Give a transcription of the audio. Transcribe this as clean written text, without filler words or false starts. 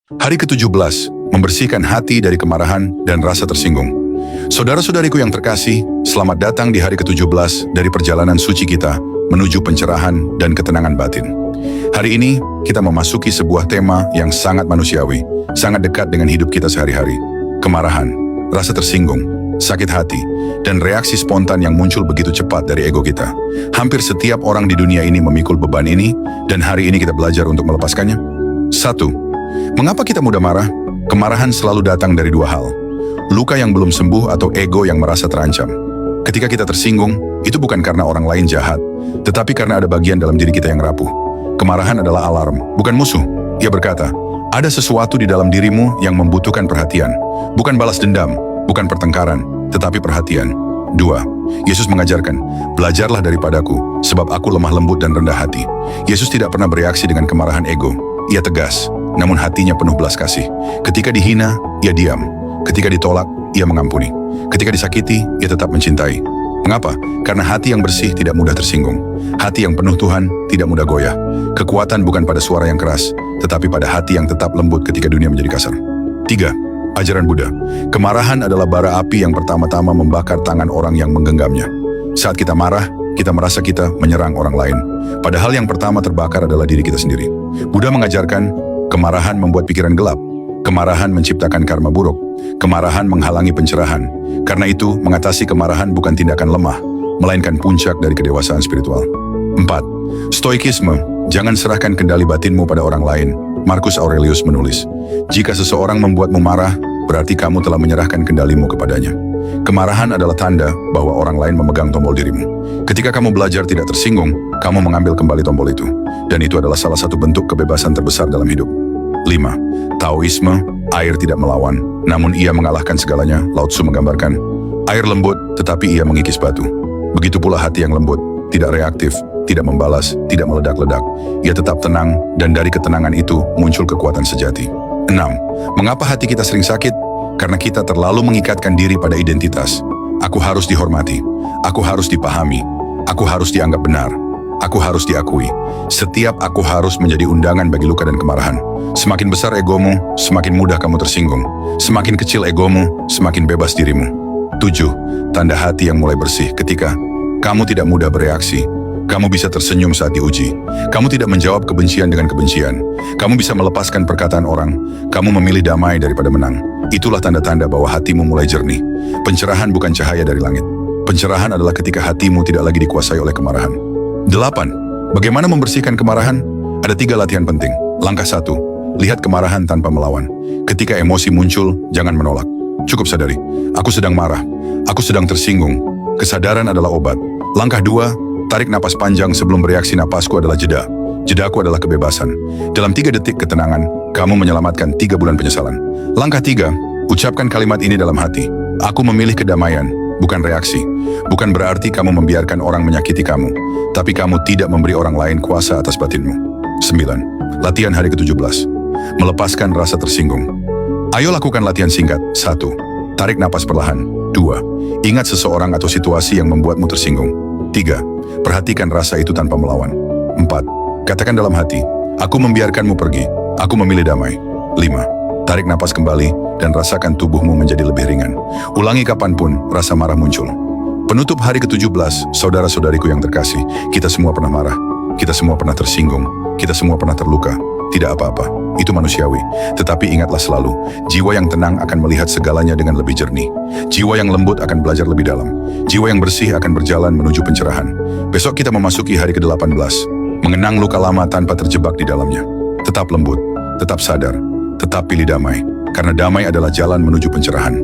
Hari ke-17, membersihkan hati dari kemarahan dan rasa tersinggung. Saudara-saudariku yang terkasih, selamat datang di hari ke-17 dari perjalanan suci kita menuju pencerahan dan ketenangan batin. Hari ini, kita memasuki sebuah tema yang sangat manusiawi, sangat dekat dengan hidup kita sehari-hari. Kemarahan, rasa tersinggung, sakit hati, dan reaksi spontan yang muncul begitu cepat dari ego kita. Hampir setiap orang di dunia ini memikul beban ini, dan hari ini kita belajar untuk melepaskannya. 1. Mengapa kita mudah marah? Kemarahan selalu datang dari dua hal. Luka yang belum sembuh atau ego yang merasa terancam. Ketika kita tersinggung, itu bukan karena orang lain jahat, tetapi karena ada bagian dalam diri kita yang rapuh. Kemarahan adalah alarm, bukan musuh. Ia berkata, ada sesuatu di dalam dirimu yang membutuhkan perhatian. Bukan balas dendam, bukan pertengkaran, tetapi perhatian. 2. Yesus mengajarkan, belajarlah daripadaku, sebab aku lemah lembut dan rendah hati. Yesus tidak pernah bereaksi dengan kemarahan ego. Ia tegas, namun hatinya penuh belas kasih. Ketika dihina, ia diam. Ketika ditolak, ia mengampuni. Ketika disakiti, ia tetap mencintai. Mengapa? Karena hati yang bersih tidak mudah tersinggung. Hati yang penuh Tuhan tidak mudah goyah. Kekuatan bukan pada suara yang keras, tetapi pada hati yang tetap lembut ketika dunia menjadi kasar. 3. Ajaran Buddha. Kemarahan adalah bara api yang pertama-tama membakar tangan orang yang menggenggamnya. Saat kita marah, kita merasa kita menyerang orang lain. Padahal yang pertama terbakar adalah diri kita sendiri. Buddha mengajarkan, kemarahan membuat pikiran gelap. Kemarahan menciptakan karma buruk. Kemarahan menghalangi pencerahan. Karena itu, mengatasi kemarahan bukan tindakan lemah, melainkan puncak dari kedewasaan spiritual. 4. Stoikisme. Jangan serahkan kendali batinmu pada orang lain. Marcus Aurelius menulis, jika seseorang membuatmu marah, berarti kamu telah menyerahkan kendalimu kepadanya. Kemarahan adalah tanda bahwa orang lain memegang tombol dirimu. Ketika kamu belajar tidak tersinggung, kamu mengambil kembali tombol itu. Dan itu adalah salah satu bentuk kebebasan terbesar dalam hidup. 5. Taoisme, air tidak melawan, namun ia mengalahkan segalanya. Lao Tzu menggambarkan, air lembut tetapi ia mengikis batu. Begitu pula hati yang lembut, tidak reaktif, tidak membalas, tidak meledak-ledak. Ia tetap tenang, dan dari ketenangan itu muncul kekuatan sejati. 6. Mengapa hati kita sering sakit? Karena kita terlalu mengikatkan diri pada identitas. Aku harus dihormati, aku harus dipahami, aku harus dianggap benar, aku harus diakui. Setiap aku harus menjadi undangan bagi luka dan kemarahan. Semakin besar egomu, semakin mudah kamu tersinggung. Semakin kecil egomu, semakin bebas dirimu. 7. Tanda hati yang mulai bersih ketika kamu tidak mudah bereaksi. Kamu bisa tersenyum saat diuji. Kamu tidak menjawab kebencian dengan kebencian. Kamu bisa melepaskan perkataan orang. Kamu memilih damai daripada menang. Itulah tanda-tanda bahwa hatimu mulai jernih. Pencerahan bukan cahaya dari langit. Pencerahan adalah ketika hatimu tidak lagi dikuasai oleh kemarahan. 8. Bagaimana membersihkan kemarahan? Ada 3 latihan penting. Langkah 1. Lihat kemarahan tanpa melawan. Ketika emosi muncul, jangan menolak. Cukup sadari, aku sedang marah. Aku sedang tersinggung. Kesadaran adalah obat. Langkah 2. Tarik napas panjang sebelum bereaksi. Napasku adalah jeda. Jedaku adalah kebebasan. Dalam 3 detik ketenangan, kamu menyelamatkan 3 bulan penyesalan. Langkah 3. Ucapkan kalimat ini dalam hati. Aku memilih kedamaian, bukan reaksi. Bukan berarti kamu membiarkan orang menyakiti kamu, tapi kamu tidak memberi orang lain kuasa atas batinmu. 9. Latihan hari ke-17. Melepaskan rasa tersinggung. Ayo lakukan latihan singkat. 1. Tarik napas perlahan. 2. Ingat seseorang atau situasi yang membuatmu tersinggung. 3. Perhatikan rasa itu tanpa melawan. 4. Katakan dalam hati, aku membiarkanmu pergi. Aku memilih damai. 5. Tarik napas kembali dan rasakan tubuhmu menjadi lebih ringan. Ulangi kapanpun rasa marah muncul. Penutup hari ke-17, saudara-saudariku yang terkasih, kita semua pernah marah. Kita semua pernah tersinggung. Kita semua pernah terluka. Tidak apa-apa, itu manusiawi. Tetapi ingatlah selalu, jiwa yang tenang akan melihat segalanya dengan lebih jernih. Jiwa yang lembut akan belajar lebih dalam. Jiwa yang bersih akan berjalan menuju pencerahan. Besok kita memasuki hari ke-18, mengenang luka lama tanpa terjebak di dalamnya. Tetap lembut, tetap sadar, tetap pilih damai. Karena damai adalah jalan menuju pencerahan.